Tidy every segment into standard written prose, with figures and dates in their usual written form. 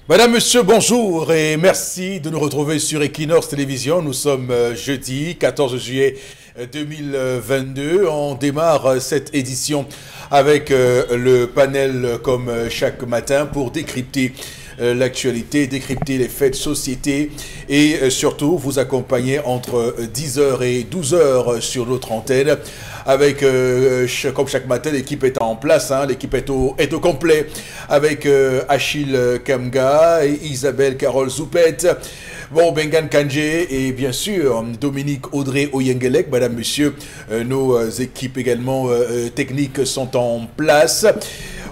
Madame, Monsieur, bonjour et merci de nous retrouver sur Equinox Télévision. Nous sommes jeudi 14 juillet 2022. On démarre cette édition avec le panel comme chaque matin pour décrypter l'actualité, décrypter les faits de société et surtout vous accompagner entre 10h et 12h sur notre antenne. Avec, comme chaque matin, l'équipe est en place, hein, l'équipe est au complet, avec Achille Kamga et Isabelle Carole Zoupette, bon, Bengan Kandje et bien sûr Dominique Audrey Oyengelek. Madame, Monsieur, nos équipes également techniques sont en place.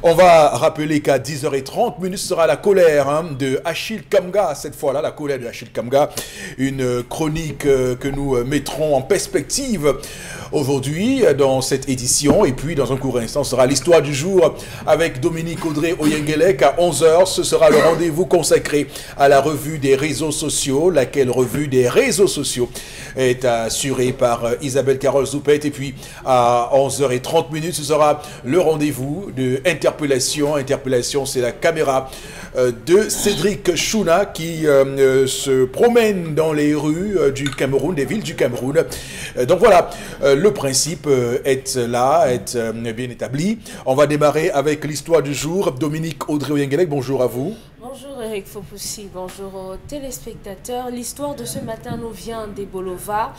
On va rappeler qu'à 10h30 ce sera la colère de Achille Kamga, cette fois-là, la colère de Achille Kamga, une chronique que nous mettrons en perspective aujourd'hui dans cette édition. Et puis, dans un court instant, ce sera l'histoire du jour avec Dominique Audrey Oyengelek à 11h. Ce sera le rendez-vous consacré à la revue des réseaux sociaux, laquelle revue des réseaux sociaux est assurée par Isabelle Carole Zoupette. Et puis, à 11h30, ce sera le rendez-vous de Interpellation. Interpellation, c'est la caméra de Cédric Chouna qui se promène dans les rues du Cameroun, des villes du Cameroun. Donc voilà, le principe est là, est bien établi. On va démarrer avec l'histoire du jour. Dominique Audrey Oyengelek, bonjour à vous. Bonjour Eric Fopoussi, bonjour aux téléspectateurs. L'histoire de ce matin nous vient d'Ebolova.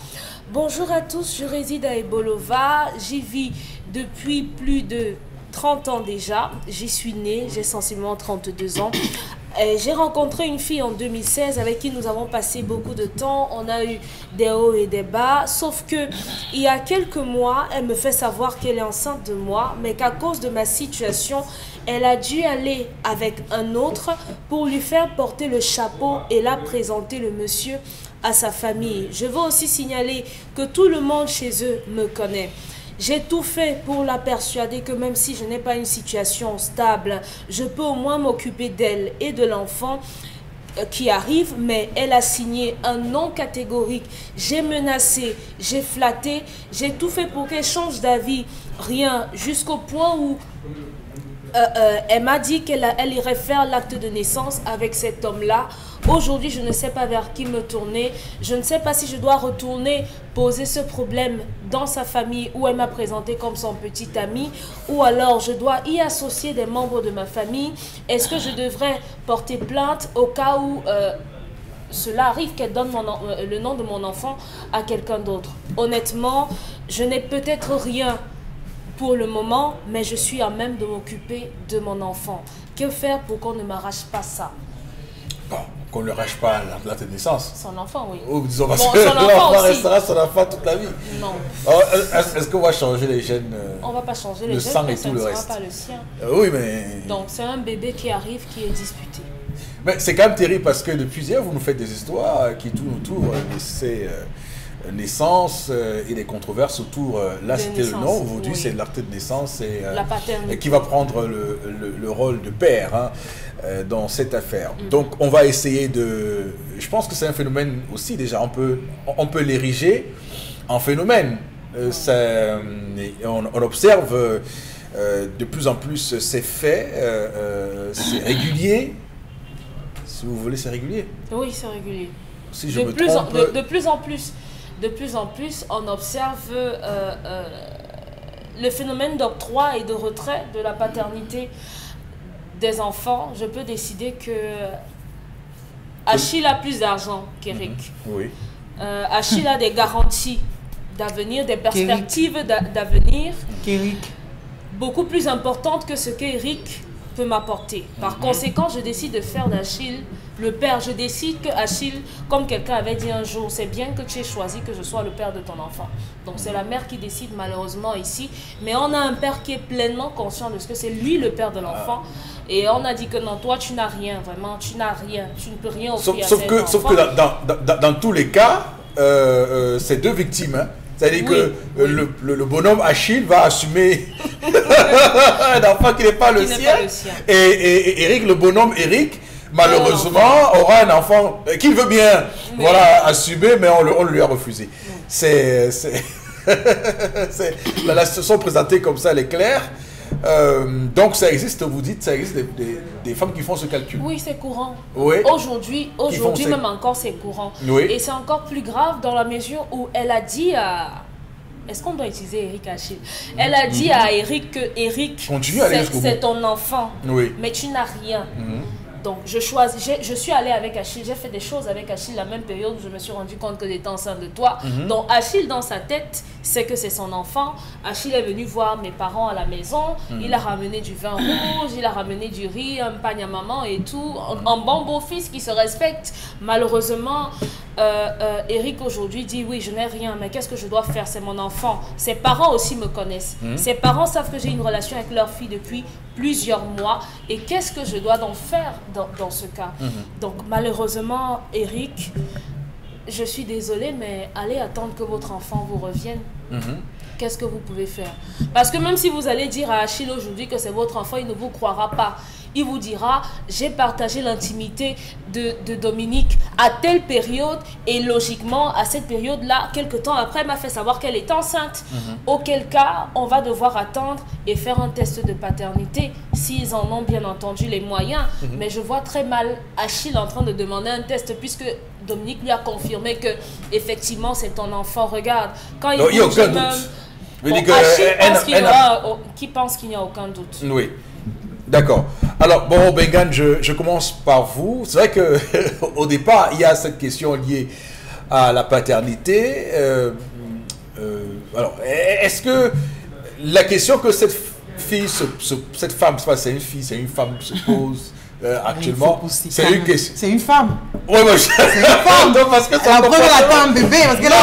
Bonjour à tous, je réside à Ebolova. J'y vis depuis plus de 30 ans déjà. J'y suis née, j'ai sensiblement 32 ans. J'ai rencontré une fille en 2016 avec qui nous avons passé beaucoup de temps. On a eu des hauts et des bas. Sauf que il y a quelques mois, elle me fait savoir qu'elle est enceinte de moi, mais qu'à cause de ma situation, elle a dû aller avec un autre pour lui faire porter le chapeau et là présenter le monsieur à sa famille. Je veux aussi signaler que tout le monde chez eux me connaît. J'ai tout fait pour la persuader que même si je n'ai pas une situation stable, je peux au moins m'occuper d'elle et de l'enfant qui arrive, mais elle a signé un non catégorique. J'ai menacé, j'ai flatté, j'ai tout fait pour qu'elle change d'avis. Rien, jusqu'au point où elle m'a dit qu'elle irait faire l'acte de naissance avec cet homme-là. Aujourd'hui, je ne sais pas vers qui me tourner. Je ne sais pas si je dois retourner poser ce problème dans sa famille où elle m'a présenté comme son petit ami, ou alors je dois y associer des membres de ma famille. Est-ce que je devrais porter plainte au cas où cela arrive, qu'elle donne le nom de mon enfant à quelqu'un d'autre? Honnêtement, je n'ai peut-être rien pour le moment, mais je suis à même de m'occuper de mon enfant. Que faire pour qu'on ne m'arrache pas ça? Bon, qu'on ne arrache pas la naissance. Son enfant, oui. Oh, disons, parce bon, que l'enfant restera son enfant toute la vie. Non. Est-ce qu'on va changer les gènes? On ne va pas changer les le gènes, sang mais et ça tout ne le sera reste. pas le sien. Oui, mais... Donc, c'est un bébé qui arrive, qui est disputé. Mais c'est quand même terrible parce que depuis hier, vous nous faites des histoires qui tournent autour de ces naissances et des controverses autour. Là, c'était le nom. Aujourd'hui, oui. C'est l'acte de naissance la paternité. Qui va prendre le rôle de père dans cette affaire. Donc, on va essayer de... Je pense que c'est un phénomène aussi, déjà, on peut l'ériger en phénomène. On observe de plus en plus ces faits, c'est régulier. Si vous voulez, c'est régulier. Oui, c'est régulier. Si je me trompe... De plus en plus, on observe le phénomène d'octroi et de retrait de la paternité des enfants. Je peux décider que Achille a plus d'argent qu'Eric. Oui. Achille a des garanties d'avenir, des perspectives d'avenir beaucoup plus importantes que ce qu'Eric peut m'apporter. Par conséquent, je décide de faire d'Achille le père. Je décide que Achille, comme quelqu'un avait dit un jour, c'est bien que tu aies choisi que je sois le père de ton enfant. Donc c'est la mère qui décide malheureusement ici. Mais on a un père qui est pleinement conscient de ce que c'est lui le père de l'enfant. Et on a dit que non, toi tu n'as rien, vraiment, tu n'as rien. Tu ne peux rien offrir à cet enfant. Sauf que dans tous les cas, c'est deux victimes. Hein. C'est-à-dire que le bonhomme Achille va assumer un enfant qui n'est pas le sien. Et Eric, le bonhomme Eric, malheureusement, aura un enfant qu'il veut bien assumer, mais on lui a refusé. La situation présentée comme ça, elle est claire. Donc ça existe, vous dites, ça existe des femmes qui font ce calcul. Oui, c'est courant. Oui. Aujourd'hui même encore, c'est courant. Oui. Et c'est encore plus grave dans la mesure où elle a dit à... Est-ce qu'on doit utiliser Eric Achille? Elle a dit à Eric que Eric, c'est ton enfant, oui. mais tu n'as rien. Donc, je suis allée avec Achille, j'ai fait des choses avec Achille la même période où je me suis rendu compte que j'étais enceinte de toi. Donc, Achille, dans sa tête, c'est que c'est son enfant. Achille est venu voir mes parents à la maison. Il a ramené du vin rouge, il a ramené du riz, un pagne à maman et tout. Un bon beau-fils qui se respecte. Malheureusement, Eric aujourd'hui dit oui, je n'ai rien, mais qu'est-ce que je dois faire? C'est mon enfant. Ses parents aussi me connaissent. Ses parents savent que j'ai une relation avec leur fille depuis plusieurs mois. Et qu'est-ce que je dois donc faire dans ce cas? Donc malheureusement, Eric, je suis désolée, mais allez attendre que votre enfant vous revienne. Qu'est-ce que vous pouvez faire? Parce que même si vous allez dire à Achille aujourd'hui que c'est votre enfant, il ne vous croira pas. Il vous dira, j'ai partagé l'intimité de Dominique à telle période et logiquement, à cette période-là, quelques temps après, elle m'a fait savoir qu'elle est enceinte. Auquel cas, on va devoir attendre et faire un test de paternité, s'ils en ont bien entendu les moyens. Mais je vois très mal Achille en train de demander un test puisque Dominique lui a confirmé que effectivement c'est ton enfant. Regarde, quand il y a aucun doute. Qui pense qu'il n'y a aucun doute. Oui. D'accord. Alors, bon, Bengan, je commence par vous. C'est vrai que au départ, il y a cette question liée à la paternité. Alors, est-ce que la question que cette fille, cette femme, c'est une fille, c'est une femme, se pose actuellement, c'est une question. C'est une femme. Oui, mais c'est une femme. Non, parce que ça attend un bébé. Parce que là,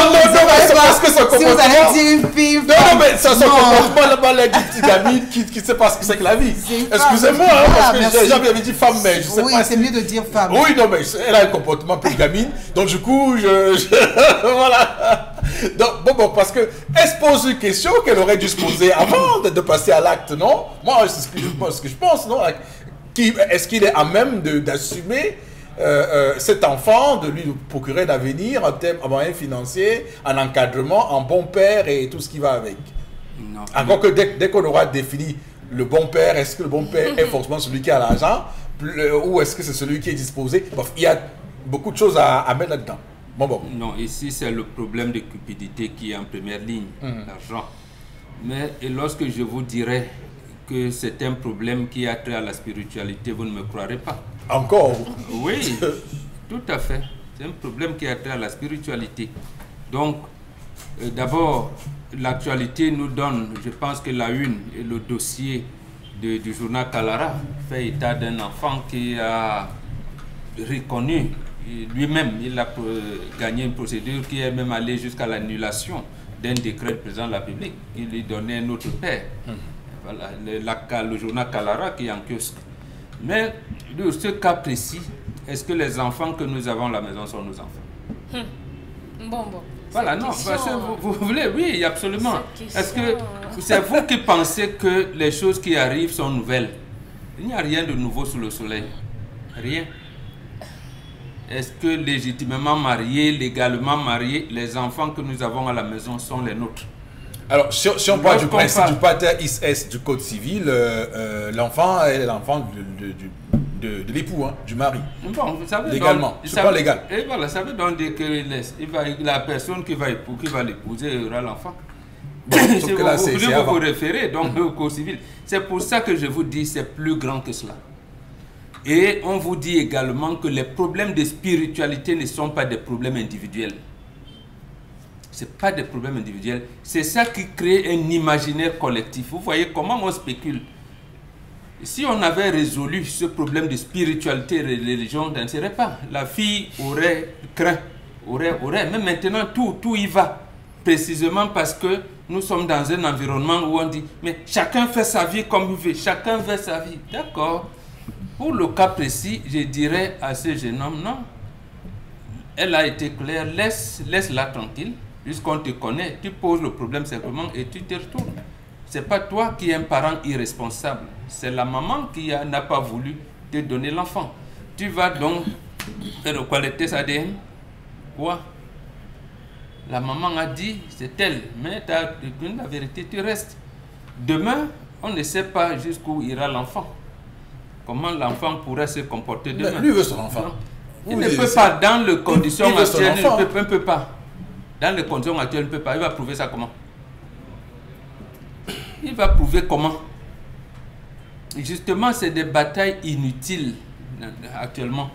parce que ça si vous allez dire une fille. Non, mais ça son comportement là-bas, la petite gamine qui ne sait pas ce que c'est que la vie. Excusez-moi, parce que j'avais dit femme, mais je sais pas. Oui, c'est mieux de dire femme. Oui, non, mais elle a un comportement plus gamine. Donc, du coup, voilà. Donc, bon, parce que elle se pose une question qu'elle aurait dû se poser avant de passer à l'acte, non? Moi, c'est ce que je pense, non? Est-ce qu'il est à même d'assumer cet enfant, de lui procurer d'avenir en termes en moyens financiers, en encadrement, en bon père et tout ce qui va avec? Non. Encore que dès qu'on aura défini le bon père, est-ce que le bon père est forcément celui qui a l'argent ou est-ce que c'est celui qui est disposé? Bon, il y a beaucoup de choses à mettre là-dedans. Bon. Non, ici c'est le problème de cupidité qui est en première ligne, l'argent. Mais lorsque je vous dirai que c'est un problème qui a trait à la spiritualité, vous ne me croirez pas. Encore? Oui, tout à fait. C'est un problème qui a trait à la spiritualité. Donc, d'abord, l'actualité nous donne, je pense que la une et le dossier du journal Kalara fait état d'un enfant qui a reconnu lui-même, il a gagné une procédure qui est même allée jusqu'à l'annulation d'un décret du président de la République. Il lui donnait un autre père. Voilà, le journal Kalara qui est en kiosque. Mais de ce cas précis, est-ce que les enfants que nous avons à la maison sont nos enfants? Bon. Voilà, non, parce que vous voulez, oui, absolument. Est-ce que c'est vous qui pensez que les choses qui arrivent sont nouvelles? Il n'y a rien de nouveau sous le soleil. Rien. Est-ce que légitimement mariés, légalement mariés, les enfants que nous avons à la maison sont les nôtres? Alors, si on parle du principe du pater is du code civil, l'enfant est l'enfant de l'époux, hein, du mari. Bon, vous savez, légalement, c'est pas légal. Et voilà, ça veut donc dire que la personne qui va l'épouser aura l'enfant. Bon, vous vous référez donc au code civil. C'est pour ça que je vous dis c'est plus grand que cela. Et on vous dit également que les problèmes de spiritualité ne sont pas des problèmes individuels. Ce n'est pas des problèmes individuels. C'est ça qui crée un imaginaire collectif. Vous voyez comment on spécule. Si on avait résolu ce problème de spiritualité et de religion, on ne serait pas. La fille aurait craint, aurait. Mais maintenant, tout y va. Précisément parce que nous sommes dans un environnement où on dit, mais chacun fait sa vie comme il veut. Chacun fait sa vie. D'accord. Pour le cas précis, je dirais à ce jeune homme, non. Elle a été claire, laisse-la tranquille. Puisqu'on te connaît, tu poses le problème simplement et tu te retournes. Ce n'est pas toi qui es un parent irresponsable. C'est la maman qui n'a pas voulu te donner l'enfant. Tu vas donc faire quoi, le test ADN? Quoi? La maman a dit, c'est elle. Mais tu as la vérité, tu restes. Demain, on ne sait pas jusqu'où ira l'enfant. Comment l'enfant pourrait se comporter demain. Lui veut son enfant. Il ne peut pas, dans les conditions actuelles, il ne peut pas. Dans les conditions actuelles, il ne peut pas. Il va prouver ça comment? Il va prouver comment? Justement, c'est des batailles inutiles actuellement.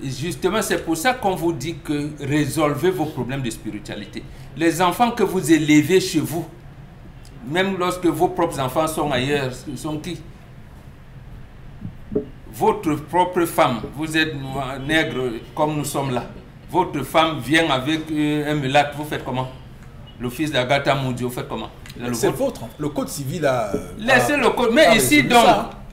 Et justement, c'est pour ça qu'on vous dit que résolvez vos problèmes de spiritualité. Les enfants que vous élevez chez vous, même lorsque vos propres enfants sont ailleurs, sont qui? Votre propre femme, vous êtes nègre comme nous sommes là. Votre femme vient avec un mulâtre, vous faites comment? Le fils d'Agatha Moudi, vous faites comment? C'est votre, le code civil a... Laissez le code, mais ici donc...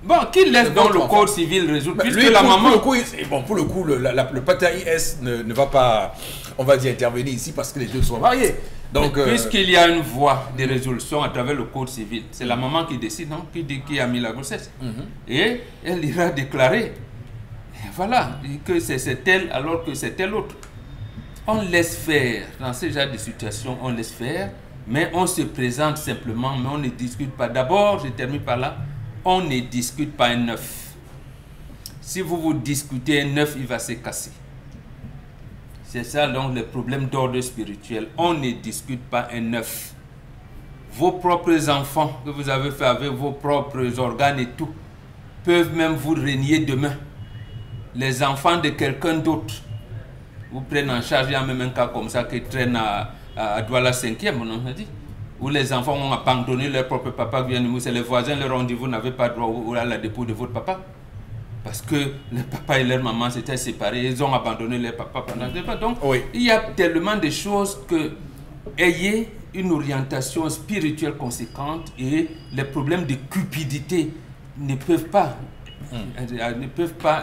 Bon, qui laisse donc le code civil résoudre? Puisque lui, la maman... Pour le coup, le Pata IS ne va pas, on va dire, intervenir ici parce que les deux sont mariés. Donc, puisqu'il y a une voie de résolution à travers le code civil, c'est la maman qui décide, non? Qui dit qui a mis la grossesse. Et elle ira déclarer, et voilà, que c'est elle alors que c'est tel autre. On laisse faire, dans ce genre de situation, on laisse faire, mais on se présente simplement, mais on ne discute pas. D'abord, je termine par là, on ne discute pas un œuf. Si vous discutez un œuf, il va se casser. C'est ça donc le problème d'ordre spirituel. On ne discute pas un œuf. Vos propres enfants que vous avez fait avec vos propres organes et tout, peuvent même vous régner demain. Les enfants de quelqu'un d'autre vous prennent en charge. Il y a même un cas comme ça qui traîne à Douala 5e, on a dit. Où les enfants ont abandonné leur propre papa, c'est les voisins leur ont dit vous n'avez pas droit à la dépôt de votre papa. Parce que le papa et leur maman s'étaient séparés, ils ont abandonné leur papa pendant des temps. Donc, il y a tellement de choses que ayez une orientation spirituelle conséquente et les problèmes de cupidité ne peuvent pas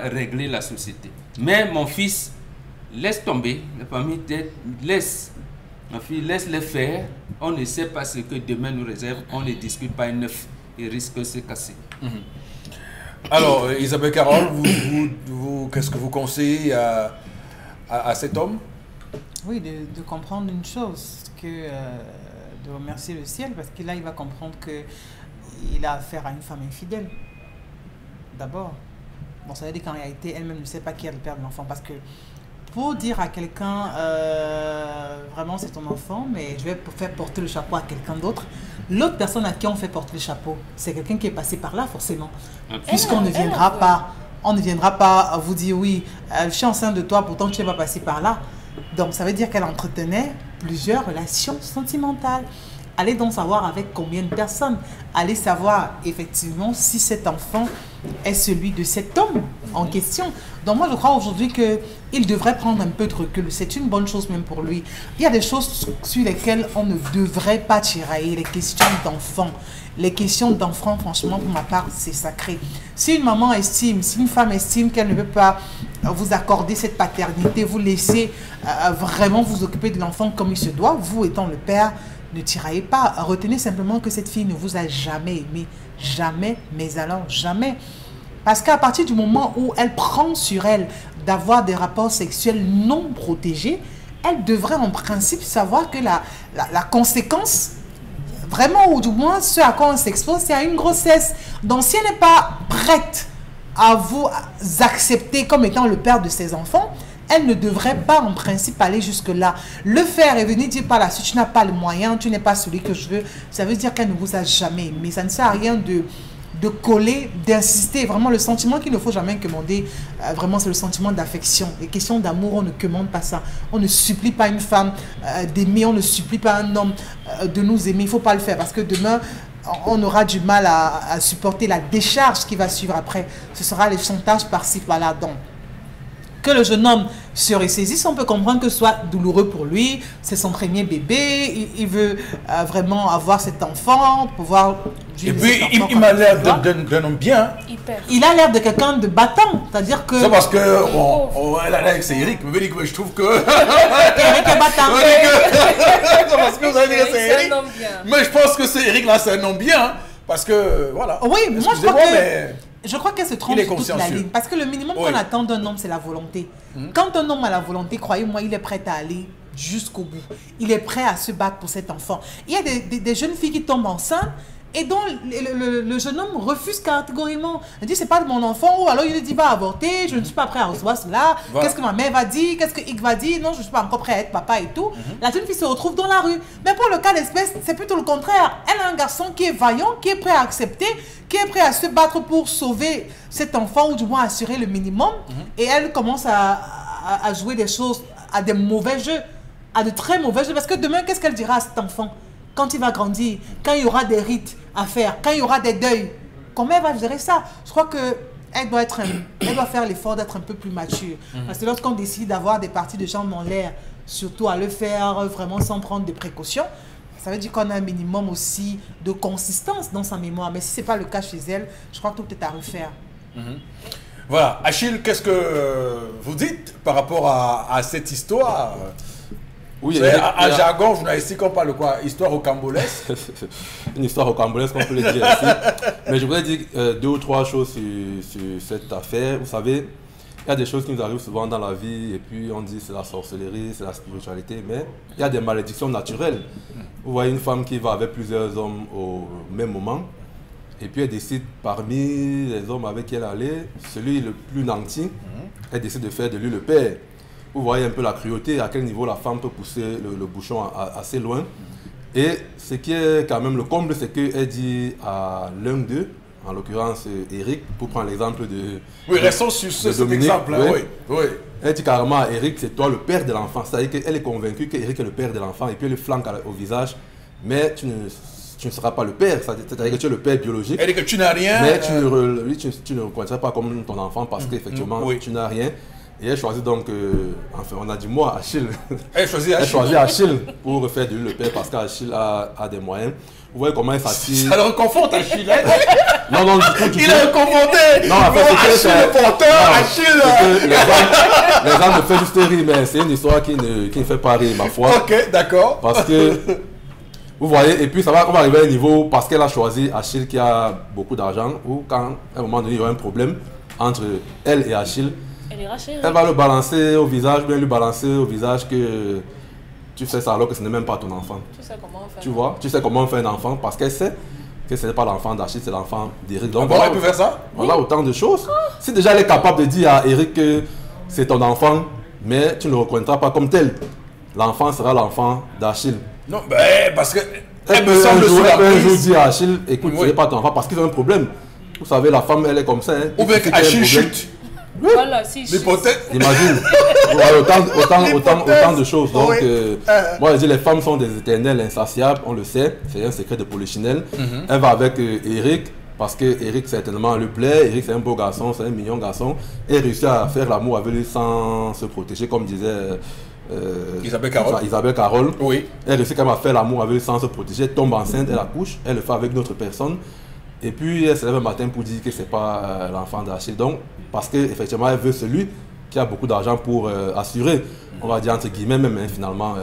régler la société. Mais mon fils, laisse tomber, la famille laisse. Ma fille, laisse-les faire. On ne sait pas ce que demain nous réserve. On ne discute pas un neuf. Il risque de se casser. Alors, Isabelle Carole, qu'est-ce que vous conseillez à cet homme? Oui, de comprendre une chose, de remercier le ciel, parce que là, il va comprendre qu'il a affaire à une femme infidèle. D'abord. Bon, ça veut dire qu'en réalité, elle-même ne sait pas qui est le père de l'enfant, parce que pour dire à quelqu'un, vraiment c'est ton enfant, mais je vais faire porter le chapeau à quelqu'un d'autre, l'autre personne à qui on fait porter le chapeau, c'est quelqu'un qui est passé par là forcément. Puisqu'on ne viendra pas vous dire oui, je suis enceinte de toi, pourtant tu n'es pas passé par là. Donc ça veut dire qu'elle entretenait plusieurs relations sentimentales. Allez donc savoir avec combien de personnes. Allez savoir effectivement si cet enfant est celui de cet homme en question. Donc moi je crois aujourd'hui qu'il devrait prendre un peu de recul. C'est une bonne chose même pour lui. Il y a des choses sur lesquelles on ne devrait pas tirailler. Les questions d'enfants. Les questions d'enfants, franchement, pour ma part, c'est sacré. Si une maman estime, si une femme estime qu'elle ne peut pas vous accorder cette paternité, vous laisser vraiment vous occuper de l'enfant comme il se doit, vous étant le père, ne tiraillez pas. Retenez simplement que cette fille ne vous a jamais aimé. Jamais, mais alors jamais. Parce qu'à partir du moment où elle prend sur elle d'avoir des rapports sexuels non protégés, elle devrait en principe savoir que la conséquence, vraiment, ou du moins ce à quoi on s'expose, c'est à une grossesse. Donc si elle n'est pas prête à vous accepter comme étant le père de ses enfants, elle ne devrait pas en principe aller jusque-là. Le faire et venir dire par la suite, tu n'as pas le moyen, tu n'es pas celui que je veux, ça veut dire qu'elle ne vous a jamais aimé. Ça ne sert à rien de coller, d'insister. Vraiment, le sentiment qu'il ne faut jamais commander, vraiment, c'est le sentiment d'affection. Les questions d'amour, on ne commande pas ça. On ne supplie pas une femme d'aimer, on ne supplie pas un homme de nous aimer. Il ne faut pas le faire parce que demain, on aura du mal à supporter la décharge qui va suivre après. Ce sera les chantages par-ci, par-là. Donc, que le jeune homme se ressaisisse, on peut comprendre que ce soit douloureux pour lui, c'est son premier bébé, il veut vraiment avoir cet enfant, pouvoir... Et puis, il m'a l'air d'un homme bien. Il a l'air de quelqu'un de battant, c'est-à-dire que... C'est parce que, elle a l'air avec Eric, mais je trouve que... Eric est battant. C'est parce que vous allez dire que c'est Eric. Mais je pense que c'est Eric, là, c'est un homme bien, parce que, voilà. Oui, mais moi, je crois qu'elle se trompe sur toute la ligne. Parce que le minimum qu'on attend d'un homme, c'est la volonté. Quand un homme a la volonté, croyez-moi, il est prêt à aller jusqu'au bout. Il est prêt à se battre pour cet enfant. Il y a des jeunes filles qui tombent enceintes et dont le jeune homme refuse catégoriquement. Il dit c'est pas de mon enfant, ou alors il dit va avorter, je ne suis pas prêt à recevoir cela, qu'est-ce que ma mère va dire, qu'est-ce que X va dire, non je ne suis pas encore prêt à être papa et tout. La jeune fille se retrouve dans la rue. Mais pour le cas d'espèce, c'est plutôt le contraire. Elle a un garçon qui est vaillant, qui est prêt à accepter, qui est prêt à se battre pour sauver cet enfant, ou du moins assurer le minimum, et elle commence à jouer des choses, à des mauvais jeux, à de très mauvais jeux, parce que demain, qu'est-ce qu'elle dira à cet enfant quand il va grandir, quand il y aura des rites à faire, quand il y aura des deuils? Comment elle va gérer ça? Je crois qu'elle doit faire l'effort d'être un peu plus mature. Parce que lorsqu'on décide d'avoir des parties de jambes en l'air, surtout à le faire vraiment sans prendre de précautions, ça veut dire qu'on a un minimum aussi de consistance dans sa mémoire. Mais si ce n'est pas le cas chez elle, je crois que tout est à refaire. Voilà. Achille, qu'est-ce que vous dites par rapport à cette histoire? Oui, en jargon journalistique, on parle de quoi? Histoire rocambolesque? Une histoire rocambolesque, on peut le dire ici. Mais je voudrais dire 2 ou 3 choses sur cette affaire. Vous savez, il y a des choses qui nous arrivent souvent dans la vie et puis on dit c'est la sorcellerie, c'est la spiritualité, mais il y a des malédictions naturelles. Vous voyez une femme qui va avec plusieurs hommes au même moment et puis elle décide parmi les hommes avec qui elle allait, celui le plus nanti, elle décide de faire de lui le père. Vous voyez un peu la cruauté, à quel niveau la femme peut pousser le bouchon assez loin. Et ce qui est quand même le comble, c'est qu'elle dit à l'un d'eux, en l'occurrence Eric, pour prendre l'exemple de... Oui, restons sur cet exemple. Oui. Elle dit carrément à Eric, c'est toi le père de l'enfant. C'est-à-dire qu'elle est convaincue qu'Eric est le père de l'enfant et puis elle le flanque au visage. Mais tu ne seras pas le père, c'est-à-dire que tu es le père biologique. Elle dit que tu n'as rien. Mais tu ne le reconnaîtras pas comme ton enfant parce qu'effectivement, tu n'as rien. Et elle choisit donc, enfin on a dit moi, Achille. Elle choisit Achille pour faire de lui le père parce qu'Achille a des moyens. Vous voyez comment elle s'attire. Ça le reconforte Achille. Non, du coup, il est reconforté. Non, en fait, Achille le porteur, Achille. Les gens me font juste rire, mais c'est une histoire qui ne fait pas rire, ma foi. Ok, d'accord. Parce que, vous voyez, et puis on va arriver à un niveau, parce qu'elle a choisi Achille qui a beaucoup d'argent, ou quand à un moment donné il y aura un problème entre elle et Achille, elle va le balancer au visage, bien lui balancer au visage que tu fais ça alors que ce n'est même pas ton enfant. Tu sais comment on fait. Tu vois, tu sais comment on fait un enfant parce qu'elle sait que ce n'est pas l'enfant d'Achille, c'est l'enfant d'Eric. Donc elle peut faire ça? Voilà autant de choses. Si déjà elle est capable de dire à Eric que c'est ton enfant, mais tu ne le reconnaîtras pas comme tel, l'enfant sera l'enfant d'Achille. Non, ben parce que elle me semble un jour dire à Achille, écoute, ce n'est pas ton enfant parce qu'ils ont un problème. Vous savez, la femme, elle est comme ça. Hein. Ou bien qu'Achille chute. Voilà, si l'hypothèse. Imagine. autant de choses. Donc, moi, je dis, les femmes sont des éternelles insatiables, on le sait. C'est un secret de Polichinelle. Elle va avec Eric, parce que Eric, certainement, lui plaît. Eric, c'est un beau garçon, c'est un mignon garçon. Et réussit à faire l'amour avec lui sans se protéger, comme disait Isabelle Carole. Oui. Elle réussit quand même à faire l'amour avec lui sans se protéger. Elle tombe enceinte, elle accouche, elle le fait avec une autre personne. Et puis elle se lève un matin pour dire que ce n'est pas l'enfant d'Achille. Donc, parce qu'effectivement, elle veut celui qui a beaucoup d'argent pour assurer, on va dire entre guillemets, même finalement,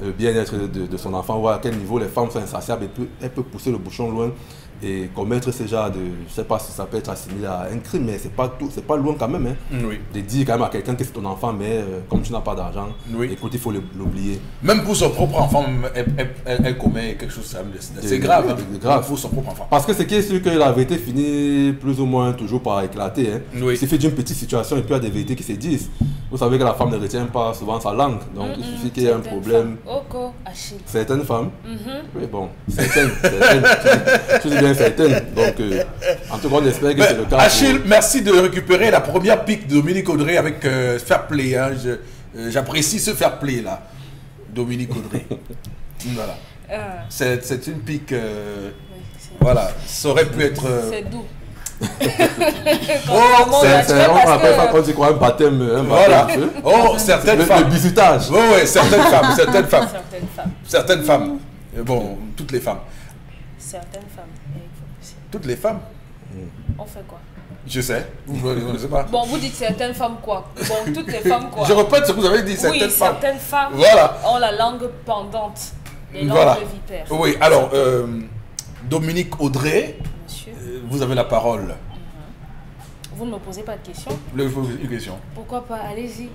le bien-être de son enfant. Voir à quel niveau les femmes sont insatiables. Elle peut pousser le bouchon loin et commettre ce genre de... Je ne sais pas si ça peut être assimilé à un crime, mais c'est pas loin quand même. Hein, de dire quand même à quelqu'un que c'est ton enfant, mais comme tu n'as pas d'argent, écoute, il faut l'oublier. Même pour son propre enfant, elle commet quelque chose, c'est grave. Hein, grave pour son propre enfant. Parce que ce qui est sûr que la vérité finit plus ou moins toujours par éclater. Hein. Il suffit d'une petite situation et puis il y a des vérités qui se disent. Vous savez que la femme ne retient pas souvent sa langue, donc il suffit qu'il y ait un problème. Certaines femmes. Oui, bon, certaines. Tu dis bien certaines. Donc, en tout cas, on espère que c'est le cas. Achille, merci de récupérer la première pique de Dominique Audrey avec fair play. Hein. J'apprécie ce fair play là. Dominique Audrey. Voilà. C'est une pique. Voilà. Ça aurait pu être. C'est doux. On appelle ça quand tu crois un baptême. Voilà. Oh, certaines femmes. Le bisutage. Oui, certaines femmes. Certaines femmes. Bon, toutes les femmes. Certaines femmes. Toutes les femmes. On fait quoi? Je sais. Vous ne sais pas. Bon, vous dites certaines femmes quoi? Bon, toutes les femmes quoi? Je répète ce que vous avez dit, certaines femmes. Certaines femmes ont la langue pendante. Les langues de vipère. Oui, alors, Dominique Audrey, monsieur, vous avez la parole. Vous ne me posez pas de questions? Une question. Pourquoi pas? Allez-y.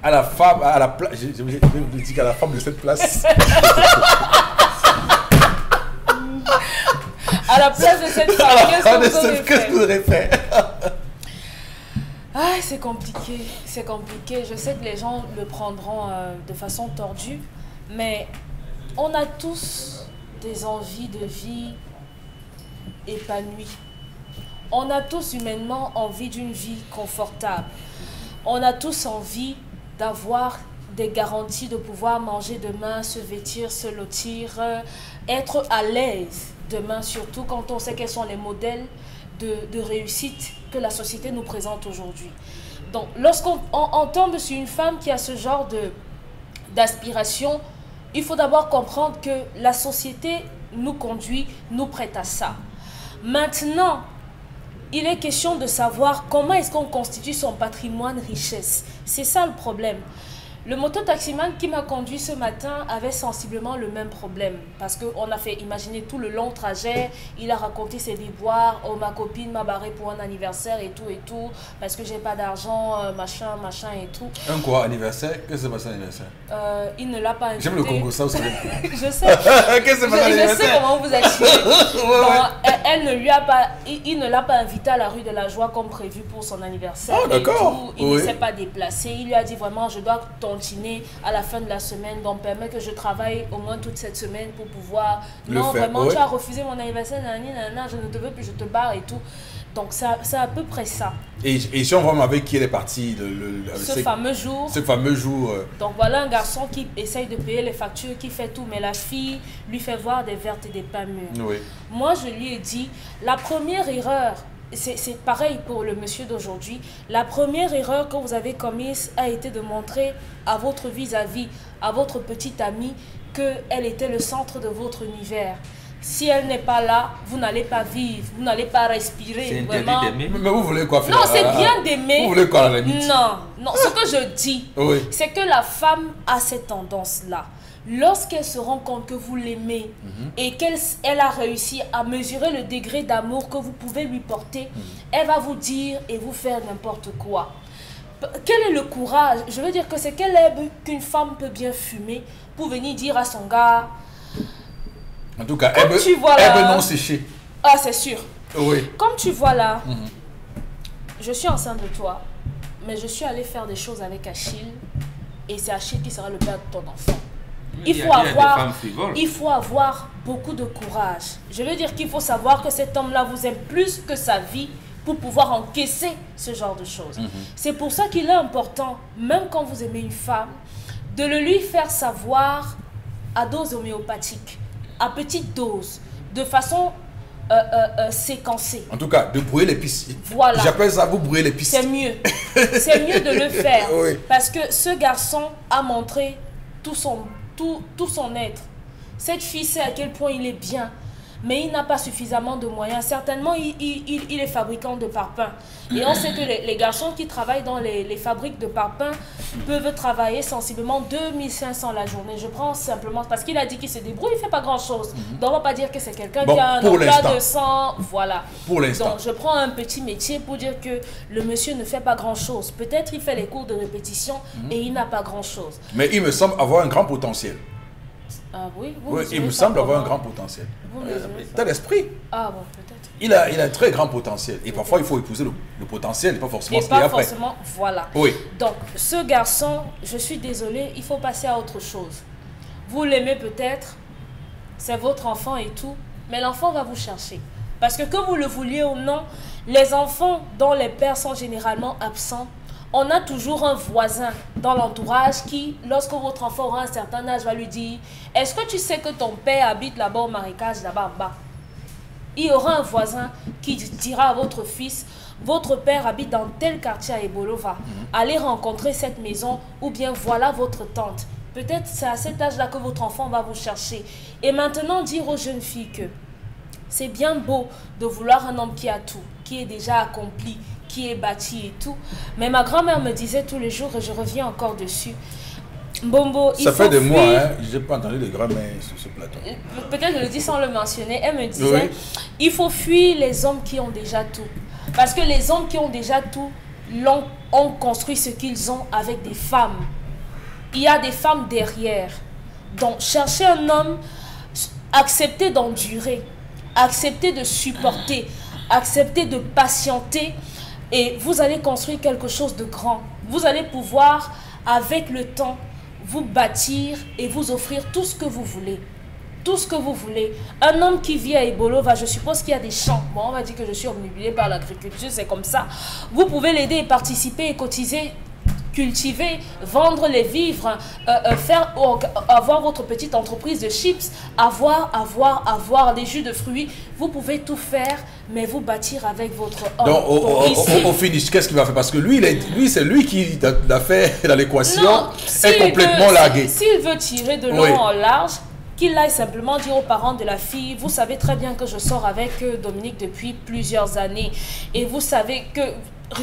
À la femme, à la place, je vais vous dire qu'à la femme de cette place. À la place de cette femme, qu'est-ce que vous aurez fait? Ah, c'est compliqué, c'est compliqué. Je sais que les gens le prendront de façon tordue, mais on a tous des envies de vie épanouies. On a tous humainement envie d'une vie confortable. On a tous envie d'avoir des garanties de pouvoir manger demain, se vêtir, se lotir, être à l'aise demain, surtout quand on sait quels sont les modèles de réussite que la société nous présente aujourd'hui. Donc, lorsqu'on tombe sur une femme qui a ce genre d'aspiration, il faut d'abord comprendre que la société nous conduit, nous prête à ça. Maintenant, il est question de savoir comment est-ce qu'on constitue son patrimoine richesse. C'est ça le problème. Le mototaximan qui m'a conduit ce matin avait sensiblement le même problème. Parce qu'on a fait imaginer tout le long trajet. Il a raconté ses déboires. Oh, ma copine m'a barré pour un anniversaire et tout. Parce que j'ai pas d'argent, machin et tout. Un quoi, anniversaire? Qu'est-ce que c'est passé anniversaire? Il ne l'a pas invité. J'aime le Congo, ça, vous savez. Je sais. Qu'est-ce que c'est passé anniversaire? Je sais comment vous attirez. Elle ne lui a pas... Il ne l'a pas invité à la rue de la Joie comme prévu pour son anniversaire. Oh, d'accord. Il ne s'est pas déplacé. Il lui a dit vraiment, je dois continuer à la fin de la semaine, donc permet que je travaille au moins toute cette semaine pour pouvoir... Non, vraiment, tu as refusé mon anniversaire, je ne te veux plus, je te barre et tout. Donc, c'est à peu près ça. Et si on voit avec qui elle est partie ce fameux jour. Ce fameux jour. Donc, voilà un garçon qui essaye de payer les factures, qui fait tout, mais la fille lui fait voir des vertes et des pas mûres. Oui. Moi, je lui ai dit, la première erreur, c'est pareil pour le monsieur d'aujourd'hui, la première erreur que vous avez commise a été de montrer à votre vis-à-vis, à votre petite amie, qu'elle était le centre de votre univers. Si elle n'est pas là, vous n'allez pas vivre, vous n'allez pas respirer. C'est interdit d'aimer. Mais vous voulez quoi faire? Non, c'est bien d'aimer. Vous voulez quoi à la limite? Non, ce que je dis, c'est que la femme a cette tendance-là. Lorsqu'elle se rend compte que vous l'aimez et qu'elle a réussi à mesurer le degré d'amour que vous pouvez lui porter, elle va vous dire et vous faire n'importe quoi. Quel est le courage? Je veux dire que c'est quelle herbe qu'une femme peut bien fumer pour venir dire à son gars... En tout cas, herbe non séchée. Ah, c'est sûr. Oui. Comme tu vois là, je suis enceinte de toi, mais je suis allée faire des choses avec Achille et c'est Achille qui sera le père de ton enfant. Il faut avoir beaucoup de courage. Je veux dire qu'il faut savoir que cet homme-là vous aime plus que sa vie pour pouvoir encaisser ce genre de choses. C'est pour ça qu'il est important, même quand vous aimez une femme, de le lui faire savoir à dose homéopathique, à petite dose, de façon séquencée. En tout cas, de brouiller les pistes. Voilà. J'appelle ça vous brouiller les pistes. C'est mieux. C'est mieux de le faire. Parce que ce garçon a montré tout son être. Cette fille sait à quel point il est bien, mais il n'a pas suffisamment de moyens. Certainement, il est fabricant de parpaings. Et on sait que les garçons qui travaillent dans les fabriques de parpaings peuvent travailler sensiblement 2500 la journée. Je prends simplement, parce qu'il a dit qu'il se débrouille, il ne fait pas grand-chose. Donc, on ne va pas dire que c'est quelqu'un qui a un emploi de 100. Voilà. Pour l'instant. Donc, je prends un petit métier pour dire que le monsieur ne fait pas grand-chose. Peut-être il fait les cours de répétition et il n'a pas grand-chose. Mais il me semble avoir un grand potentiel. Ah oui, il me semble avoir un grand potentiel. T'as l'esprit. Ah bon, peut-être. Il a un très grand potentiel. Et parfois, il faut épouser le potentiel et pas forcément ce qu'il y a après. Voilà. Oui. Donc, ce garçon, je suis désolée, il faut passer à autre chose. Vous l'aimez peut-être, c'est votre enfant et tout, mais l'enfant va vous chercher. Parce que vous le vouliez ou non, les enfants dont les pères sont généralement absents, on a toujours un voisin dans l'entourage qui, lorsque votre enfant aura un certain âge, va lui dire « Est-ce que tu sais que ton père habite là-bas au marécage, là-bas en bas ?» Il y aura un voisin qui dira à votre fils « Votre père habite dans tel quartier à Ebolova. Allez rencontrer cette maison ou bien voilà votre tante. » Peut-être c'est à cet âge-là que votre enfant va vous chercher. Et maintenant, dire aux jeunes filles que c'est bien beau de vouloir un homme qui a tout, qui est déjà accompli, qui est bâti et tout. Mais ma grand-mère me disait tous les jours, et je reviens encore dessus, Mbombo, ça fait des mois, hein, je n'ai pas entendu de grand-mère sur ce plateau. Peut-être je le dis sans le mentionner. Elle me disait, il faut fuir les hommes qui ont déjà tout. Parce que les hommes qui ont déjà tout ont construit ce qu'ils ont avec des femmes. Il y a des femmes derrière. Donc, chercher un homme, accepter d'endurer. acceptez de supporter, acceptez de patienter et vous allez construire quelque chose de grand. Vous allez pouvoir, avec le temps, vous bâtir et vous offrir tout ce que vous voulez. Tout ce que vous voulez. Un homme qui vit à Ebolova, je suppose qu'il y a des champs. Bon, on va dire que je suis omnibulée par l'agriculture, c'est comme ça. Vous pouvez l'aider et participer et cotiser, cultiver, vendre les vivres, avoir votre petite entreprise de chips, avoir des jus de fruits. Vous pouvez tout faire, mais vous bâtir avec votre homme. Donc, au finish, qu'est-ce qu'il va faire? Parce que lui, c'est lui qui l'a fait dans l'équation, est complètement largué. S'il veut tirer de long en large, qu'il aille simplement dire aux parents de la fille, vous savez très bien que je sors avec Dominique depuis plusieurs années. Et vous savez que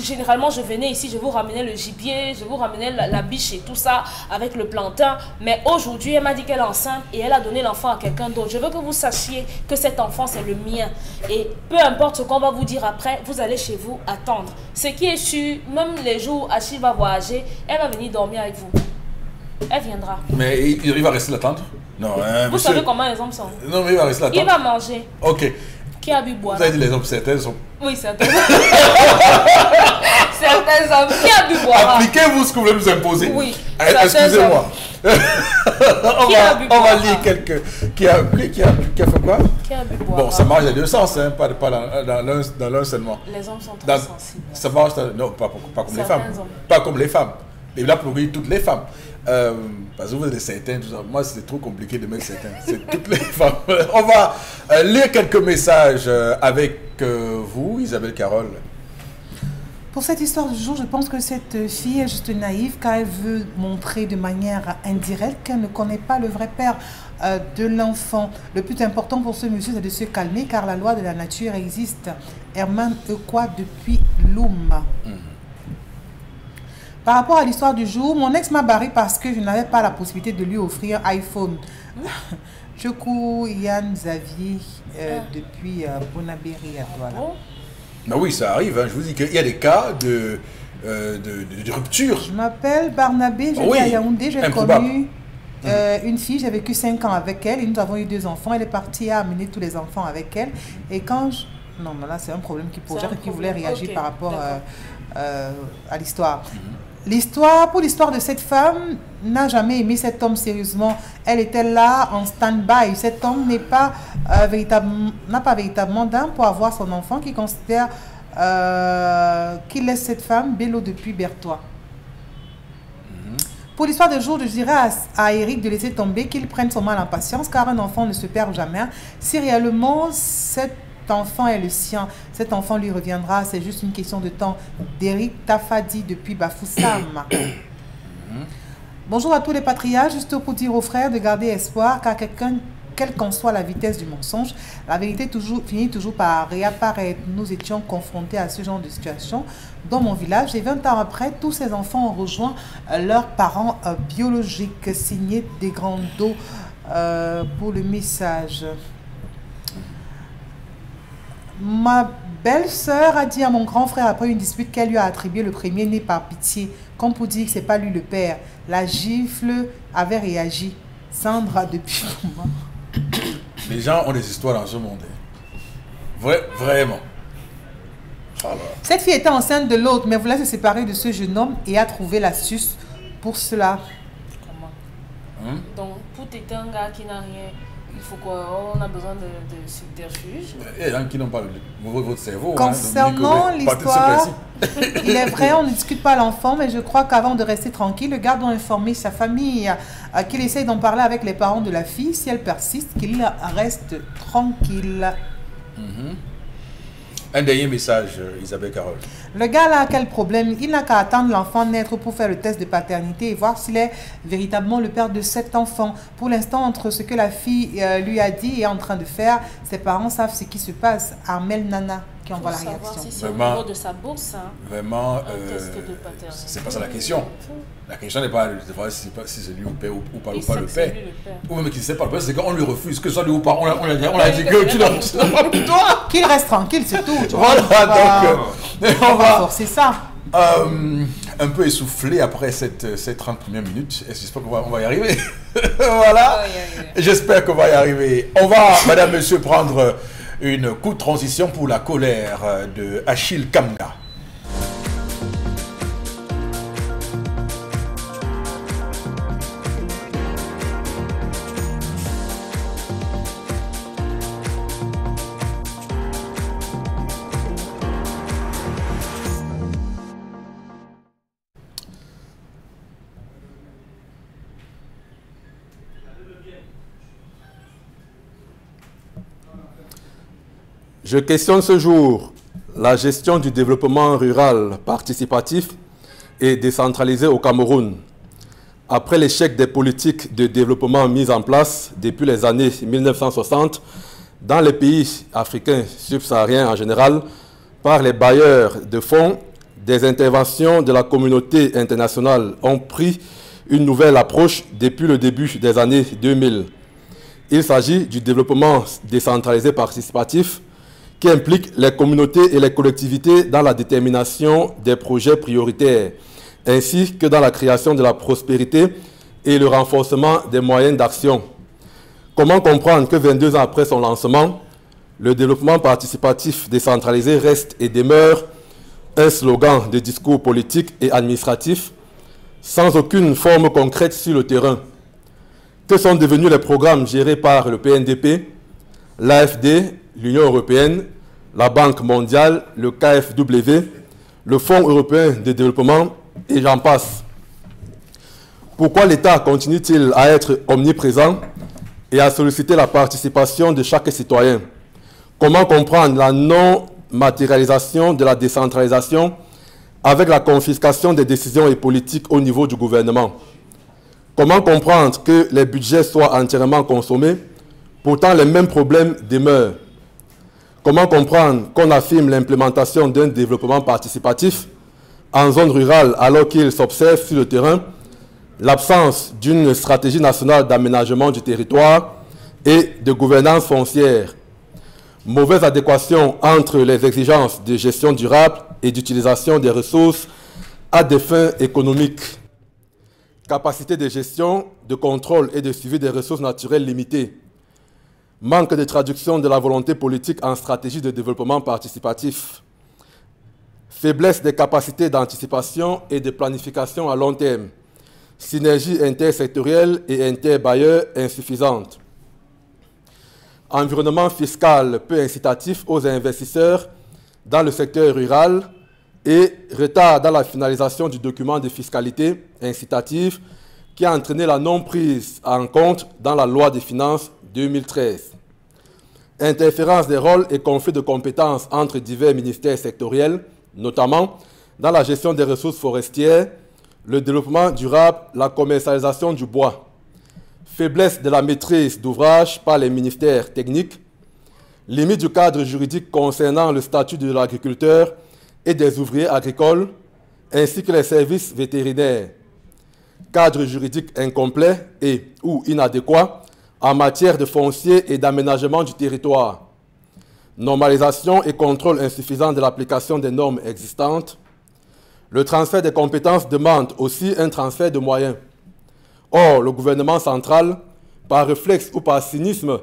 généralement je venais ici, je vous ramenais le gibier, je vous ramenais la biche et tout ça avec le plantain. Mais aujourd'hui, elle m'a dit qu'elle est enceinte et elle a donné l'enfant à quelqu'un d'autre. Je veux que vous sachiez que cet enfant, c'est le mien. Et peu importe ce qu'on va vous dire après, vous allez chez vous attendre. Ce qui est sûr, même les jours où Achille va voyager, elle va venir dormir avec vous. Elle viendra. Mais il va rester l'attendre? Non, hein, vous savez comment les hommes sont? Non, mais il va rester l'attendre. Il va manger. Ok. Qui a bu boire? Vous avez dit les hommes, certains sont... Oui, certains. Certains hommes. Qui a bu boire? Appliquez-vous ce que vous voulez nous imposer. Oui. Excusez-moi. on va lire quelques... Qui a fait quoi? Qui a bu boire? Bon, ça marche dans les deux sens, hein, pas dans l'un seulement. Les hommes sont trop sensibles. Ça marche non, pas comme les femmes. Pas comme les femmes. Et là, pour lui, toutes les femmes. Parce que vous êtes certains, tout ça. Moi, c'est trop compliqué de mettre certains. C'est toutes les femmes. On va lire quelques messages avec vous, Isabelle Carole. Pour cette histoire du jour, je pense que cette fille est juste naïve car elle veut montrer de manière indirecte qu'elle ne connaît pas le vrai père de l'enfant. Le plus important pour ce monsieur, c'est de se calmer car la loi de la nature existe. Herman Equa depuis Loum. Par rapport à l'histoire du jour, mon ex m'a barré parce que je n'avais pas la possibilité de lui offrir un iPhone. Je cours Yann Xavier depuis Bonabéry à Douala. Ben oui, ça arrive. Hein. Je vous dis qu'il y a des cas de rupture. Je m'appelle Barnabé, je vis à Yaoundé. J'ai connu une fille, j'ai vécu 5 ans avec elle et nous avons eu 2 enfants. Elle est partie à amener tous les enfants avec elle. Et quand je... Non, mais là, c'est un problème qui posait et qui voulait réagir par rapport à l'histoire. Pour l'histoire de cette femme, n'a jamais aimé cet homme sérieusement. Elle était là en stand-by. Cet homme n'a pas véritablement d'âme pour avoir son enfant qui considère qu'il laisse cette femme Bello depuis Berthois. Pour l'histoire de jour, je dirais à Eric de laisser tomber, qu'il prenne son mal en patience car un enfant ne se perd jamais. Si réellement cet enfant est le sien, cet enfant lui reviendra, c'est juste une question de temps. D'Eric Tafadi depuis Bafoussam. Bonjour à tous les patriarches, juste pour dire aux frères de garder espoir car quelle qu'en soit la vitesse du mensonge, la vérité finit toujours par réapparaître. Nous étions confrontés à ce genre de situation dans mon village et 20 ans après, tous ces enfants ont rejoint leurs parents biologiques. Signé des grands dos pour le message. Ma belle-sœur a dit à mon grand frère après une dispute qu'elle lui a attribué le premier-né par pitié, comme pour dire que ce n'est pas lui le père. La gifle avait réagi. Sandra depuis le moment. Les gens ont des histoires dans ce monde. Vraiment. Alors. Cette fille était enceinte de l'autre, mais voulait se séparer de ce jeune homme et a trouvé l'astuce pour cela. Comment? Donc, pour t'aider un gars qui n'a rien, il faut quoi? On a besoin de subterfuge. Il y a des gens qui n'ont pas votre cerveau. Concernant l'histoire, il est vrai, on ne discute pas l'enfant, mais je crois qu'avant de rester tranquille, le gars doit informer sa famille, qu'il essaye d'en parler avec les parents de la fille. Si elle persiste, qu'il reste tranquille. Un dernier message, Isabelle Carole. Le gars là, quel problème? Il n'a qu'à attendre l'enfant naître pour faire le test de paternité et voir s'il est véritablement le père de cet enfant. Pour l'instant, entre ce que la fille lui a dit et est en train de faire, ses parents savent ce qui se passe. Armel Nana qui envoie la réaction. Si c'est au niveau de sa bourse, hein, vraiment, c'est pas ça la question. La question n'est pas de voir si c'est lui ou pas le père. Ou même qu'il ne sait pas le père, c'est qu'on lui refuse, que ce soit lui ou pas. On a dit que tu n'as pas pour toi. Qu'il reste tranquille, c'est tout. Voilà, donc on va forcer ça. Un peu essoufflé après ces 30 premières minutes. J'espère qu'on va y arriver. Voilà. J'espère qu'on va y arriver. On va, madame, monsieur, prendre Une courte transition pour la colère de Achille Kamna. Je questionne ce jour la gestion du développement rural participatif et décentralisé au Cameroun. Après l'échec des politiques de développement mises en place depuis les années 1960 dans les pays africains subsahariens en général, par les bailleurs de fonds, des interventions de la communauté internationale ont pris une nouvelle approche depuis le début des années 2000. Il s'agit du développement décentralisé participatif qui implique les communautés et les collectivités dans la détermination des projets prioritaires, ainsi que dans la création de la prospérité et le renforcement des moyens d'action. Comment comprendre que 22 ans après son lancement, le développement participatif décentralisé reste et demeure un slogan de discours politique et administratif sans aucune forme concrète sur le terrain? Que sont devenus les programmes gérés par le PNDP, l'AFD, l'Union européenne, la Banque mondiale, le KfW, le Fonds européen de développement, et j'en passe? Pourquoi l'État continue-t-il à être omniprésent et à solliciter la participation de chaque citoyen? Comment comprendre la non-matérialisation de la décentralisation avec la confiscation des décisions et politiques au niveau du gouvernement? Comment comprendre que les budgets soient entièrement consommés, pourtant les mêmes problèmes demeurent? Comment comprendre qu'on affirme l'implémentation d'un développement participatif en zone rurale alors qu'il s'observe sur le terrain l'absence d'une stratégie nationale d'aménagement du territoire et de gouvernance foncière? Mauvaise adéquation entre les exigences de gestion durable et d'utilisation des ressources à des fins économiques. Capacité de gestion, de contrôle et de suivi des ressources naturelles limitées. Manque de traduction de la volonté politique en stratégie de développement participatif. Faiblesse des capacités d'anticipation et de planification à long terme. Synergie intersectorielle et interbailleurs insuffisante. Environnement fiscal peu incitatif aux investisseurs dans le secteur rural et retard dans la finalisation du document de fiscalité incitative qui a entraîné la non-prise en compte dans la loi des finances 2013. Interférence des rôles et conflits de compétences entre divers ministères sectoriels, notamment dans la gestion des ressources forestières, le développement durable, la commercialisation du bois. Faiblesse de la maîtrise d'ouvrage par les ministères techniques, limite du cadre juridique concernant le statut de l'agriculteur et des ouvriers agricoles, ainsi que les services vétérinaires. Cadre juridique incomplet et ou inadéquat en matière de foncier et d'aménagement du territoire. Normalisation et contrôle insuffisant de l'application des normes existantes. Le transfert des compétences demande aussi un transfert de moyens. Or, le gouvernement central, par réflexe ou par cynisme,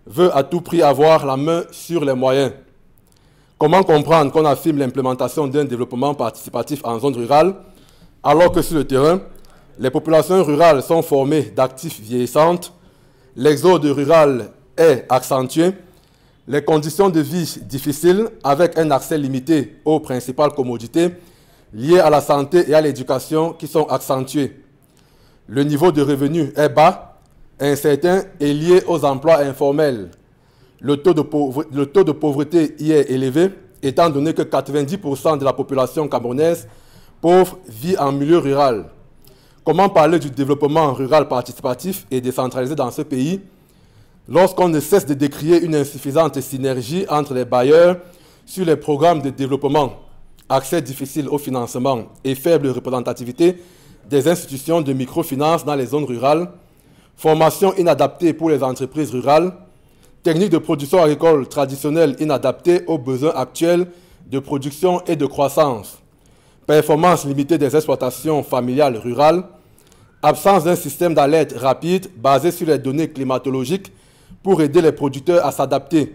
veut à tout prix avoir la main sur les moyens. Comment comprendre qu'on affirme l'implémentation d'un développement participatif en zone rurale, alors que sur le terrain, les populations rurales sont formées d'actifs vieillissantes, l'exode rural est accentué, les conditions de vie difficiles avec un accès limité aux principales commodités liées à la santé et à l'éducation qui sont accentuées. Le niveau de revenu est bas, incertain et lié aux emplois informels. Le taux de pauvreté y est élevé, étant donné que 90% de la population camerounaise pauvre vit en milieu rural. Comment parler du développement rural participatif et décentralisé dans ce pays lorsqu'on ne cesse de décrier une insuffisante synergie entre les bailleurs sur les programmes de développement, accès difficile au financement et faible représentativité des institutions de microfinance dans les zones rurales, formation inadaptée pour les entreprises rurales, techniques de production agricole traditionnelles inadaptées aux besoins actuels de production et de croissance, performance limitée des exploitations familiales rurales, absence d'un système d'alerte rapide basé sur les données climatologiques pour aider les producteurs à s'adapter,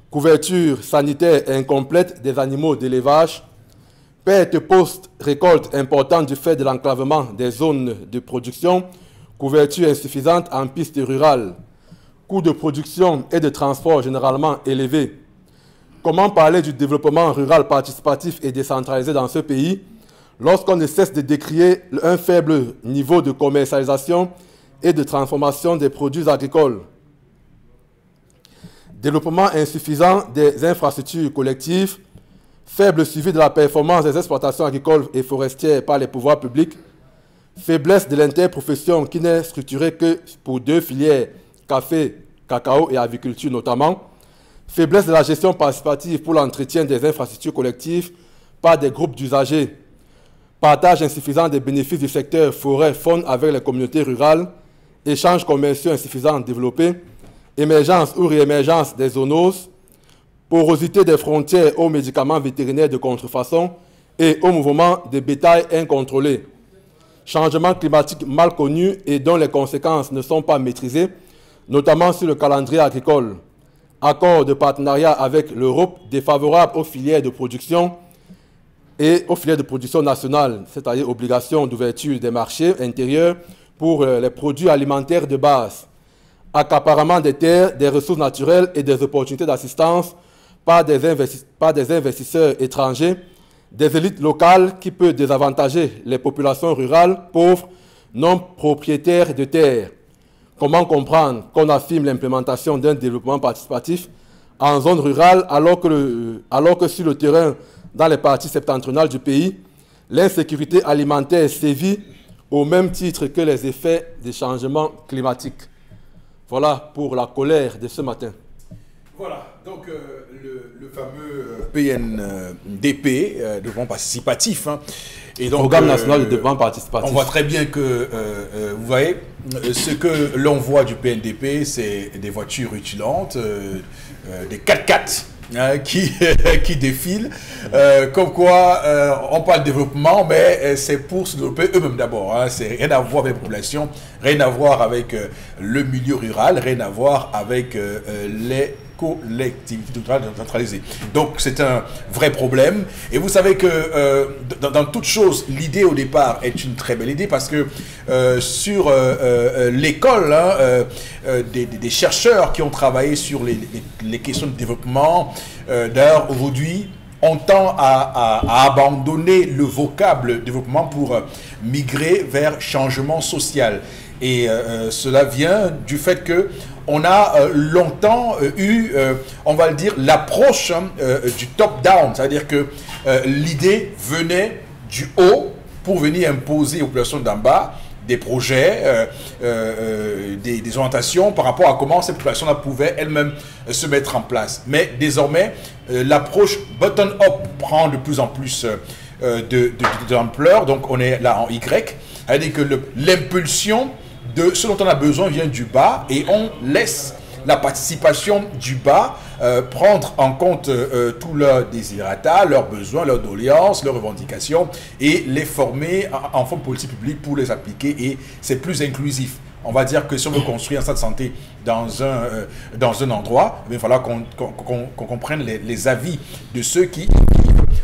couverture sanitaire incomplète des animaux d'élevage, perte post-récolte importante du fait de l'enclavement des zones de production, couverture insuffisante en pistes rurales, coûts de production et de transport généralement élevés. Comment parler du développement rural participatif et décentralisé dans ce pays lorsqu'on ne cesse de décrier un faible niveau de commercialisation et de transformation des produits agricoles? Développement insuffisant des infrastructures collectives, faible suivi de la performance des exploitations agricoles et forestières par les pouvoirs publics, faiblesse de l'interprofession qui n'est structurée que pour 2 filières, café, cacao et aviculture notamment, faiblesse de la gestion participative pour l'entretien des infrastructures collectives par des groupes d'usagers, partage insuffisant des bénéfices du secteur forêt-faune avec les communautés rurales, échanges commerciaux insuffisants développés, émergence ou réémergence des zoonoses, porosité des frontières aux médicaments vétérinaires de contrefaçon et au mouvement de bétail incontrôlé, changement climatique mal connu et dont les conséquences ne sont pas maîtrisées, notamment sur le calendrier agricole, accord de partenariat avec l'Europe défavorable aux filières de production et aux filières de production nationales, c'est-à-dire obligation d'ouverture des marchés intérieurs pour les produits alimentaires de base, accaparement des terres, des ressources naturelles et des opportunités d'assistance par des investisseurs étrangers, des élites locales qui peuvent désavantager les populations rurales pauvres, non propriétaires de terres. Comment comprendre qu'on affirme l'implémentation d'un développement participatif en zone rurale alors que sur le terrain, dans les parties septentrionales du pays, l'insécurité alimentaire sévit au même titre que les effets des changements climatiques? Voilà pour la colère de ce matin. Voilà, donc le fameux PNDP, développement participatif. Hein, et donc, Programme national de développement participatif. On voit très bien que, vous voyez, ce que l'on voit du PNDP, c'est des voitures rutilantes, des 4x4 hein, qui défilent. Comme quoi, on parle de développement, mais c'est pour se développer eux-mêmes d'abord. Hein, c'est rien à voir avec la population, rien à voir avec le milieu rural, rien à voir avec les collectivités centralisées. Donc c'est un vrai problème. Et vous savez que dans toute chose, l'idée au départ est une très belle idée parce que sur l'école, hein, des chercheurs qui ont travaillé sur les questions de développement, d'ailleurs aujourd'hui, on tend à abandonner le vocable développement pour migrer vers changement social. Et cela vient du fait que on a longtemps eu, on va le dire, l'approche du top-down, c'est-à-dire que l'idée venait du haut pour venir imposer aux populations d'en bas des projets, des orientations par rapport à comment ces populations-là pouvaient elles-mêmes se mettre en place. Mais désormais, l'approche bottom-up prend de plus en plus d'ampleur, donc on est là en Y, c'est-à-dire que l'impulsion de ce dont on a besoin vient du bas et on laisse la participation du bas prendre en compte tous leurs désirata, leurs besoins, leurs doléances, leurs revendications et les former en forme de politique publique pour les appliquer et c'est plus inclusif. On va dire que si on veut construire un centre de santé dans un endroit, il va falloir qu'on comprenne les avis de ceux qui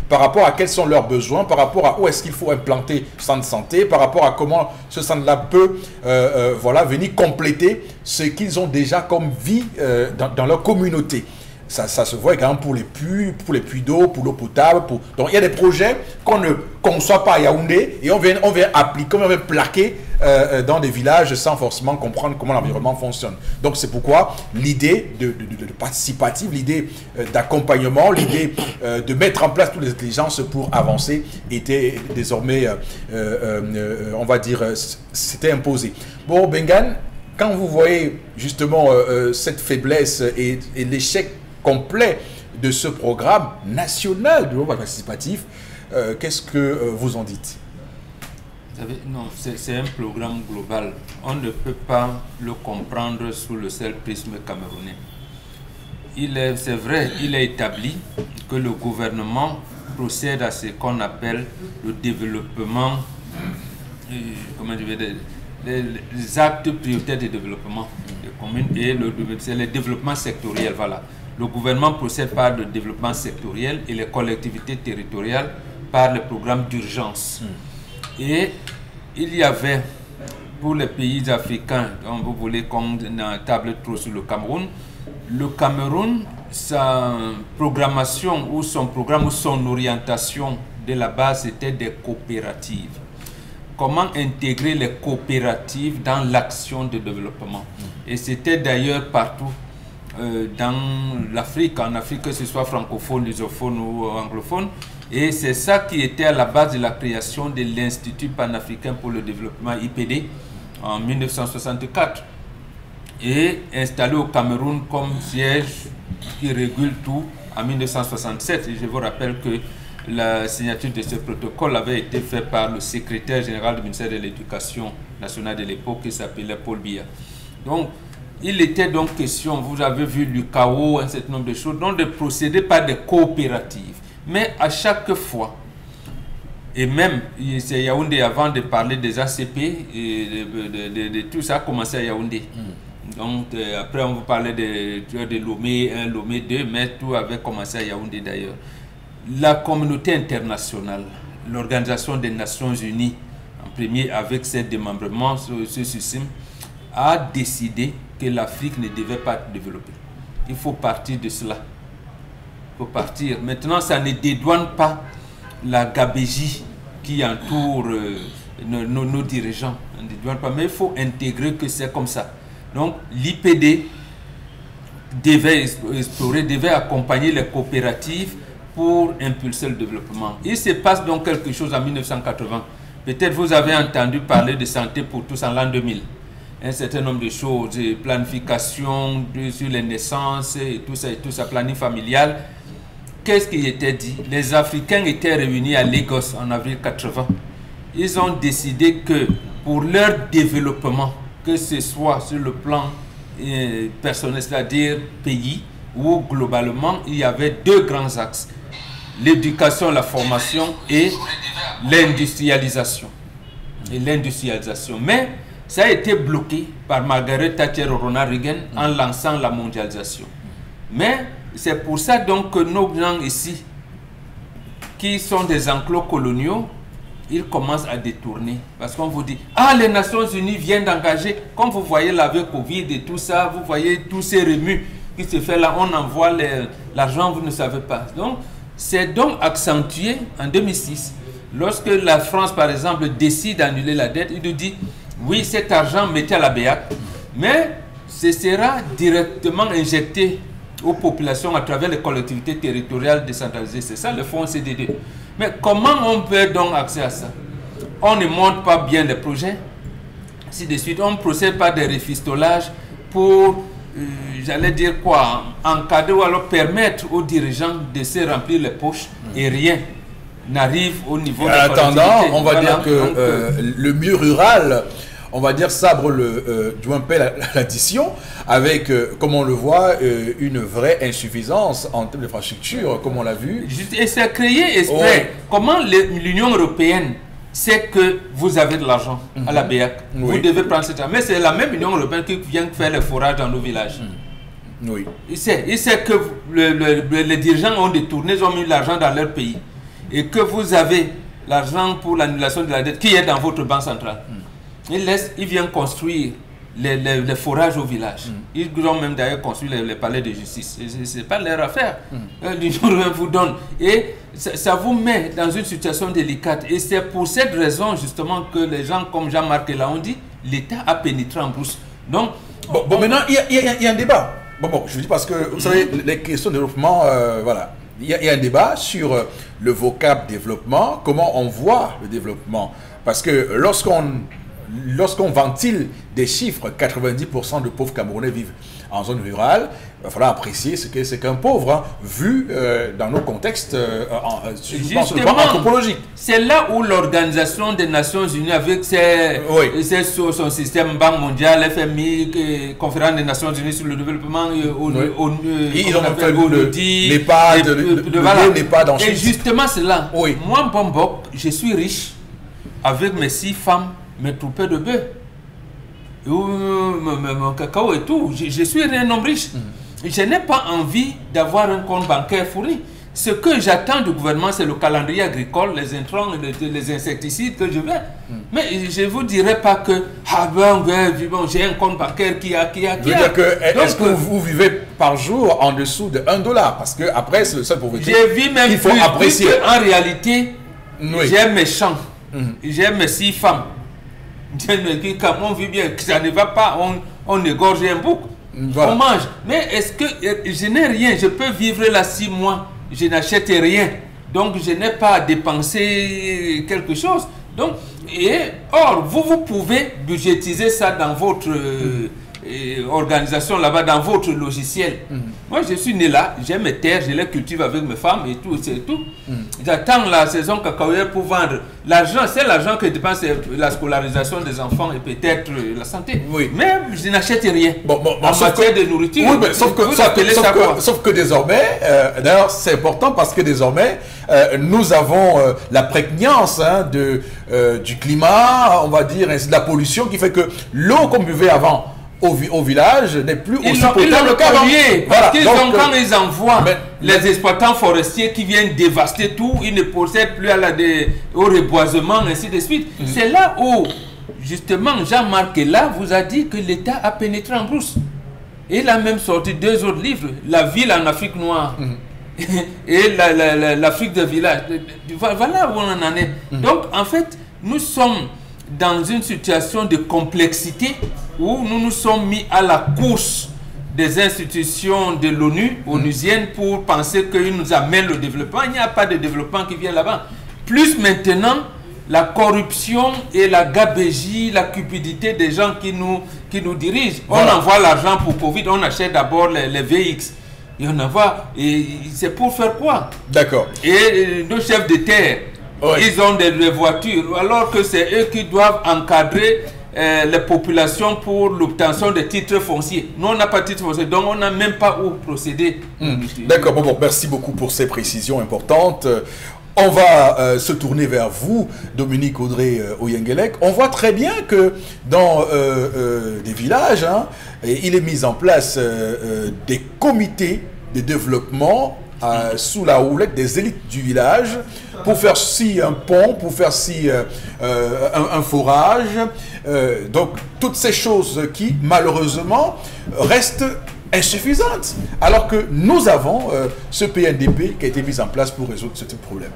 par rapport à quels sont leurs besoins, par rapport à où est-ce qu'il faut implanter ce centre de santé, par rapport à comment ce centre-là peut voilà, venir compléter ce qu'ils ont déjà comme vie dans leur communauté. Ça se voit également pour les puits d'eau, pour l'eau potable. Donc il y a des projets qu'on ne conçoit pas à Yaoundé et on vient appliquer, on vient plaquer dans des villages sans forcément comprendre comment l'environnement fonctionne. Donc c'est pourquoi l'idée de participative, l'idée d'accompagnement, l'idée de mettre en place toutes les intelligences pour avancer était désormais, on va dire, c'était imposé. Bon, Bengan, quand vous voyez justement cette faiblesse et l'échec complet de ce programme national de développement participatif, qu'est-ce que vous en dites? Non, c'est un programme global. On ne peut pas le comprendre sous le seul prisme camerounais. C'est vrai, il est établi que le gouvernement procède à ce qu'on appelle le développement, comment je vais dire, les actes prioritaires de développement des communes et c'est le développement sectoriel, voilà. Le gouvernement procède par le développement sectoriel et les collectivités territoriales par le programme d'urgence. Et il y avait, pour les pays africains, donc vous voulez qu'on table trop sur le Cameroun, sa programmation ou son programme ou son orientation de la base était des coopératives. Comment intégrer les coopératives dans l'action de développement. Et c'était d'ailleurs partout dans l'Afrique, en Afrique, que ce soit francophone, lusophone ou anglophone. Et c'est ça qui était à la base de la création de l'Institut panafricain pour le développement, IPD, en 1964. Et installé au Cameroun comme siège qui régule tout en 1967. Et je vous rappelle que la signature de ce protocole avait été faite par le secrétaire général du ministère de l'Éducation nationale de l'époque qui s'appelait Paul Biya. Donc, il était donc question, vous avez vu l'UCAO, un certain nombre de choses, donc de procéder par des coopératives. Mais à chaque fois, et même, c'est Yaoundé, avant de parler des ACP, et de tout ça a commencé à Yaoundé. Donc, après, on vous parlait de Lomé 1, Lomé 2, mais tout avait commencé à Yaoundé d'ailleurs. La communauté internationale, l'Organisation des Nations Unies, en premier avec ses démembrements, ce système, a décidé que l'Afrique ne devait pas être développée. Il faut partir de cela. Il faut partir. Maintenant, ça ne dédouane pas la gabégie qui entoure nos dirigeants. On ne dédouane pas, mais il faut intégrer que c'est comme ça. Donc, l'IPD devait explorer, devait accompagner les coopératives pour impulser le développement. Il se passe donc quelque chose en 1980. Peut-être vous avez entendu parler de santé pour tous en l'an 2000. Un certain nombre de choses, de planification sur les naissances et tout ça, planning familial. Qu'est-ce qui était dit? Les Africains étaient réunis à Lagos en avril 80. Ils ont décidé que pour leur développement, que ce soit sur le plan personnel, c'est-à-dire pays, ou globalement, il y avait deux grands axes. L'éducation, la formation et l'industrialisation. Mais ça a été bloqué par Margaret Thatcher et Ronald Reagan en lançant la mondialisation. Mais c'est pour ça donc que nos gens ici, qui sont des enclos coloniaux, ils commencent à détourner. Parce qu'on vous dit, ah, les Nations Unies viennent d'engager, comme vous voyez là avec Covid et tout ça, vous voyez tous ces remues qui se fait là, on envoie l'argent, vous ne savez pas. Donc, c'est donc accentué en 2006. Lorsque la France, par exemple, décide d'annuler la dette, il nous dit, oui, cet argent, mettez à la BEAC, mais ce sera directement injecté aux populations à travers les collectivités territoriales décentralisées. C'est ça le fonds CDD. Mais comment on peut donc accès à ça? On ne monte pas bien les projets, ainsi de suite. On procède par des refistolages pour, j'allais dire quoi, encadrer ou alors permettre aux dirigeants de se remplir les poches et rien n'arrive au niveau des collectivités. En attendant, on va dire que le mur rural, on va dire, sabre l'addition avec, comme on le voit, une vraie insuffisance en termes d'infrastructure, comme on l'a vu. Et c'est créé exprès. Comment l'Union européenne sait que vous avez de l'argent à la BEAC? Vous devez prendre cet argent. Mais c'est la même Union européenne qui vient faire les forages dans nos villages. Oui. Il sait que les dirigeants ont détourné, ils ont mis l'argent dans leur pays. Et que vous avez l'argent pour l'annulation de la dette qui est dans votre banque centrale. Il vient construire les forages au village. Ils ont même d'ailleurs construit les palais de justice. Ce n'est pas leur affaire. L'Union européenne vous donne. Et ça vous met dans une situation délicate. Et c'est pour cette raison justement que les gens comme Jean-Marc là ont dit, l'État a pénétré en brousse. Donc, bon, maintenant, il y a un débat. Bon, je vous dis parce que, vous savez, les questions de développement, voilà. Il y a un débat sur le vocable développement, comment on voit le développement. Parce que lorsqu'on ventile des chiffres, 90% de pauvres Camerounais vivent en zone rurale, il va falloir apprécier ce que c'est qu'un pauvre, hein, vu dans nos contextes anthropologiques. C'est là où l'Organisation des Nations Unies, avec son système Banque mondiale, FMI, Conférence des Nations Unies sur le développement, ils ont fait l'EPAD en Chine. Et justement, c'est là. Moi, Bombok, je suis riche avec mes 6 femmes, mes troupes de bœufs, mon cacao et tout. Je suis un homme riche. je n'ai pas envie d'avoir un compte bancaire fourni. Ce que j'attends du gouvernement, c'est le calendrier agricole, les intrants, les insecticides que je veux. Mais je ne vous dirai pas que j'ai un compte bancaire qui a. Est-ce que vous vivez par jour en dessous de $1? Parce que après, c'est le seul pauvreté. Je vis même qu'il faut apprécier. En réalité, j'ai mes champs, j'ai mes 6 femmes. Quand on vit bien, ça ne va pas, on égorge un bouc, on mange. Mais est-ce que je n'ai rien, je peux vivre là 6 mois. Je n'achète rien, donc je n'ai pas à dépenser quelque chose. Donc, or, vous pouvez budgétiser ça dans votre organisation là-bas, dans votre logiciel. Moi, je suis né là, j'ai mes terres, je les cultive avec mes femmes et tout, c'est tout. J'attends la saison cacaoyère pour vendre. L'argent, c'est l'argent que dépense la scolarisation des enfants et peut-être la santé. Oui. Mais je n'achète rien en matière de nourriture. Oui, mais sauf que désormais, d'ailleurs, c'est important parce que désormais, nous avons la prégnance du climat, on va dire, ainsi de la pollution qui fait que l'eau qu'on buvait avant au village n'est plus aussi potable qu'avant. Parce qu'ils ont, quand ils envoient les exploitants forestiers qui viennent dévaster tout, ils ne procèdent plus au reboisement, ainsi de suite. C'est là où, justement, Jean-Marc là vous a dit que l'État a pénétré en brousse. Et il a même sorti 2 autres livres, La ville en Afrique noire. Et l'Afrique de village. Voilà où on en est. Donc, en fait, nous sommes dans une situation de complexité où nous nous sommes mis à la course des institutions de l'ONU, onusiennes, pour penser qu'ils nous amènent le développement. Il n'y a pas de développement qui vient là-bas. Plus maintenant, la corruption et la gabégie, la cupidité des gens qui nous dirigent. Voilà. On envoie l'argent pour Covid, on achète d'abord les VX. Et on envoie, et c'est pour faire quoi? D'accord. Et nos chefs de terre, ils ont des voitures, alors que c'est eux qui doivent encadrer les populations pour l'obtention des titres fonciers. Nous, on n'a pas de titres fonciers, donc on n'a même pas où procéder. D'accord, bon, merci beaucoup pour ces précisions importantes. On va se tourner vers vous, Dominique Audrey Oyengelek. On voit très bien que dans des villages, il est mis en place des comités de développement sous la houlette des élites du village pour faire ci un pont, pour faire ci un forage. Donc, toutes ces choses qui, malheureusement, restent insuffisantes. Alors que nous avons ce PNDP qui a été mis en place pour résoudre ce problème.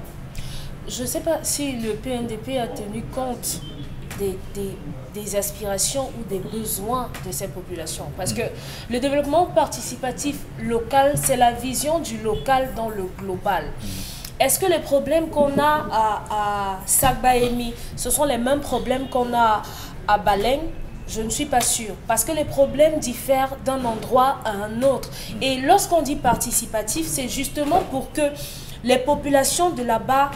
Je ne sais pas si le PNDP a tenu compte des aspirations ou des besoins de ces populations. Parce que le développement participatif local, c'est la vision du local dans le global. Est-ce que les problèmes qu'on a à Sagbaémi, ce sont les mêmes problèmes qu'on a à Baleng? Je ne suis pas sûre, parce que les problèmes diffèrent d'un endroit à un autre. Et lorsqu'on dit participatif, c'est justement pour que les populations de là-bas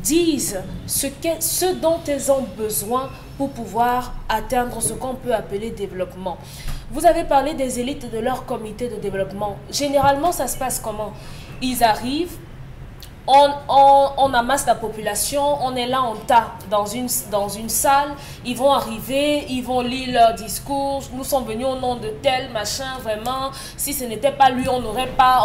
disent ce dont elles ont besoin pour pouvoir atteindre ce qu'on peut appeler développement. Vous avez parlé des élites et de leur comité de développement. Généralement, ça se passe comment? Ils arrivent, on amasse la population, on est là en tas dans une salle, ils vont arriver, ils vont lire leur discours, nous sommes venus au nom de tel machin, vraiment, si ce n'était pas lui, on n'aurait pas.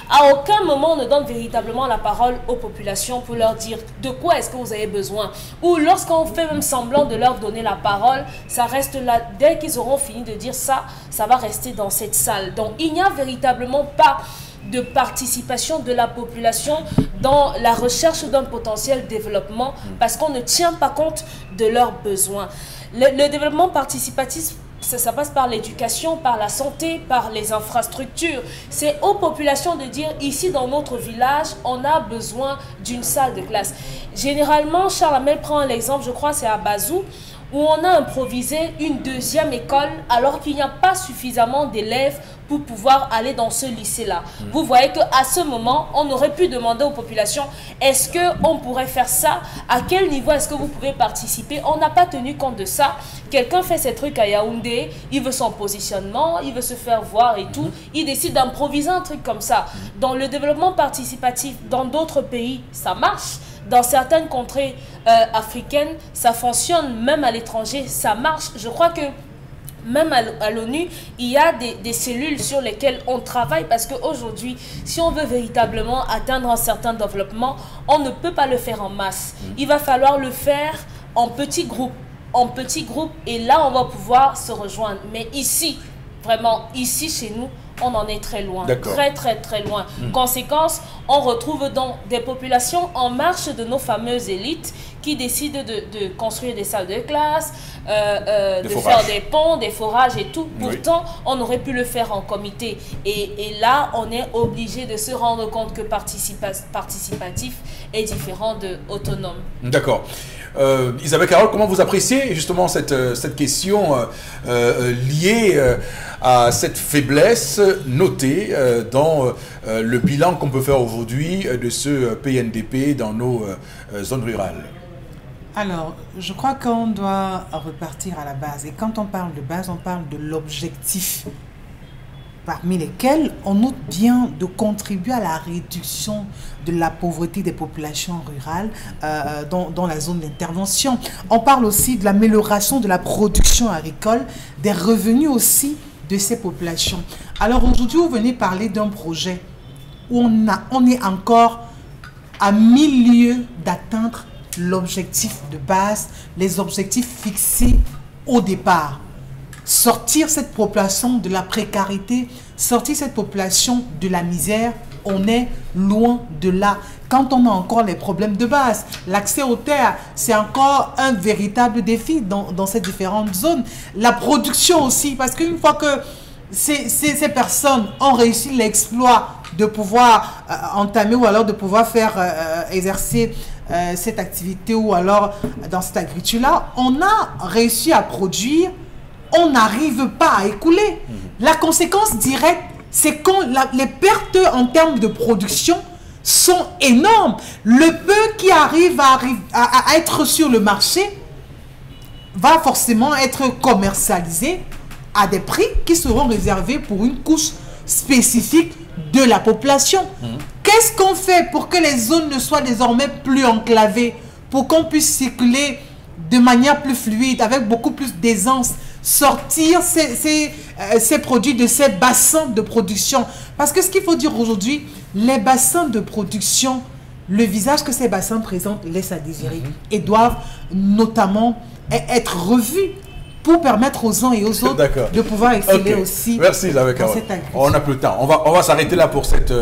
À aucun moment on ne donne véritablement la parole aux populations pour leur dire de quoi est-ce que vous avez besoin. Ou lorsqu'on fait même semblant de leur donner la parole, ça reste là, dès qu'ils auront fini de dire ça, ça va rester dans cette salle. Donc il n'y a véritablement pas de participation de la population dans la recherche d'un potentiel développement parce qu'on ne tient pas compte de leurs besoins. Le développement participatif, ça passe par l'éducation, par la santé, par les infrastructures. C'est aux populations de dire, ici dans notre village, on a besoin d'une salle de classe. Généralement, Charles Hamel prend l'exemple, je crois c'est à Bazou, où on a improvisé une deuxième école alors qu'il n'y a pas suffisamment d'élèves pour pouvoir aller dans ce lycée-là. Vous voyez qu'à ce moment, on aurait pu demander aux populations, est-ce qu'on pourrait faire ça? À quel niveau est-ce que vous pouvez participer? On n'a pas tenu compte de ça. Quelqu'un fait ses trucs à Yaoundé, il veut son positionnement, il veut se faire voir et tout. Il décide d'improviser un truc comme ça. Dans le développement participatif, dans d'autres pays, ça marche. Dans certaines contrées africaines, ça fonctionne, même à l'étranger, ça marche. Je crois que même à l'ONU, il y a des cellules sur lesquelles on travaille parce qu'aujourd'hui, si on veut véritablement atteindre un certain développement, on ne peut pas le faire en masse. Il va falloir le faire en petits groupes. Et là, on va pouvoir se rejoindre. Mais ici, vraiment, ici chez nous, on en est très loin, très loin. Conséquence, on retrouve donc des populations en marche de nos fameuses élites qui décident de construire des salles de classe, de faire des ponts, des forages et tout. Pourtant, on aurait pu le faire en comité. Et là, on est obligé de se rendre compte que participatif est différent de autonome. D'accord. Isabelle Carole, comment vous appréciez justement cette question liée à cette faiblesse notée dans le bilan qu'on peut faire aujourd'hui de ce PNDP dans nos zones rurales? Alors, je crois qu'on doit repartir à la base. Et quand on parle de base, on parle de l'objectif, parmi lesquels on note bien de contribuer à la réduction de la pauvreté des populations rurales dans la zone d'intervention. On parle aussi de l'amélioration de la production agricole, des revenus aussi de ces populations. Alors aujourd'hui, vous venez parler d'un projet où on est encore à 1000 lieues d'atteindre l'objectif de base, les objectifs fixés au départ. Sortir cette population de la précarité, sortir cette population de la misère, on est loin de là. Quand on a encore les problèmes de base, l'accès aux terres, c'est encore un véritable défi dans ces différentes zones. La production aussi, parce qu'une fois que ces personnes ont réussi l'exploit de pouvoir entamer ou alors de pouvoir faire exercer cette activité ou alors dans cette agriculture-là, on a réussi à produire, on n'arrive pas à écouler. La conséquence directe, c'est que les pertes en termes de production sont énormes. Le peu qui arrive à être sur le marché va forcément être commercialisé à des prix qui seront réservés pour une couche spécifique de la population. Qu'est-ce qu'on fait pour que les zones ne soient désormais plus enclavées, pour qu'on puisse circuler de manière plus fluide, avec beaucoup plus d'aisance, sortir ces produits de ces bassins de production? Parce que ce qu'il faut dire aujourd'hui, les bassins de production, le visage que ces bassins présentent laisse à désirer et doivent notamment être revus pour permettre aux uns et aux autres de pouvoir exceller aussi. Merci, Isabelle Carole. On n'a plus le temps. On va s'arrêter là pour cette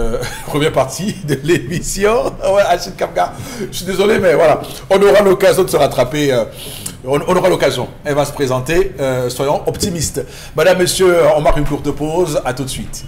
première partie de l'émission. Ouais, Achille Kapga, je suis désolé, mais voilà. On aura l'occasion de se rattraper. On aura l'occasion. Elle va se présenter. Soyons optimistes. Madame, Monsieur, on marque une courte pause. À tout de suite.